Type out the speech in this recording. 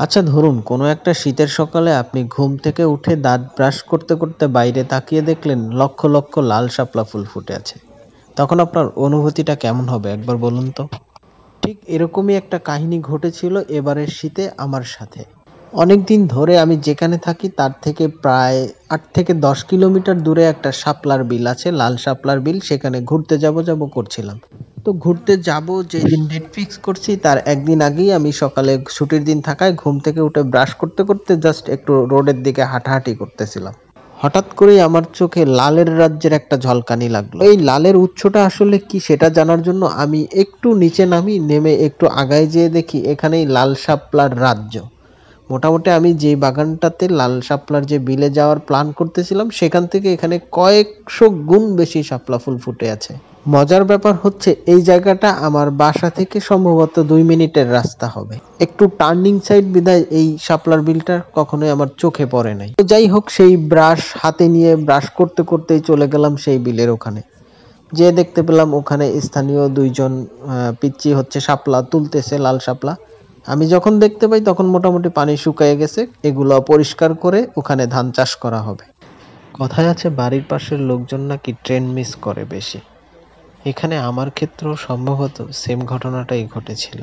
আচ্ছা ধরুন কোনো একটা শীতের সকালে আপনি ঘুম থেকে উঠে দাঁত ব্রাশ করতে করতে বাইরে তাকিয়ে দেখলেন লক্ষ লক্ষ লাল শাপলা ফুল ফুটে আছে। তখন আপনার অনুভূতিটা কেমন হবে একবার বলুন তো। ঠিক এরকমই একটা কাহিনী ঘটেছিল এবারের শীতে আমার সাথে। অনেকদিন ধরে আমি যেখানে থাকি তার থেকে প্রায় 8 থেকে 10 কিলোমিটার দূরে একটা শাপলার বিল আছে, লাল শাপলার বিল। সেখানে ঘুরতে যাব করছিলাম। তো ঘুরতে যাব যেদিন ডেট ফিক্স করছি তার একদিন আগেই আমি সকালে ছুটির দিন থাকায় ঘুম থেকে উঠে ব্রাশ করতে করতে জাস্ট একটু রোডের দিকে হাঁটাহাঁটি করতেছিলাম। হঠাৎ করেই আমার চোখে লালের রাজ্যের একটা ঝলকানি লাগলো। এই লালের উৎসটা আসলে কি সেটা জানার জন্য আমি একটু নিচে নামি, নেমে একটু আগায় যেয়ে দেখি এখানেই লাল শাপলার রাজ্য। মোটামুটি আমি যেই বাগানটাতে লাল শাপলার যে বিলে যাওয়ার প্ল্যান করতেছিলাম সেখান থেকে এখানে কয়েকশো গুণ বেশি শাপলা ফুল ফুটে আছে। মজার ব্যাপার হচ্ছে এই জায়গাটা আমার বাসা থেকে সম্ভবত 2 মিনিটের রাস্তা হবে। একটু টার্নিং সাইড বিধায় এই শাপলার বিলটা কখনোই আমার চোখে পড়ে নাই। তো যাই হোক, সেই ব্রাশ হাতে নিয়ে ব্রাশ করতে করতেই চলে গেলাম সেই বিলের ওখানে। যে দেখতে পেলাম ওখানে স্থানীয় দুইজন পিচ্চি হচ্ছে শাপলা তুলতেছে, লাল শাপলা। আমি যখন দেখতে পাই তখন মোটামুটি পানি শুকিয়ে গেছে, এগুলো পরিষ্কার করে ওখানে ধান চাষ করা হবে। কথায় আছে বাড়ির পাশের লোকজন নাকি ট্রেন মিস করে বেশি। এখানে আমার ক্ষেত্রেও সম্ভবত সেম ঘটনাটাই ঘটেছিল।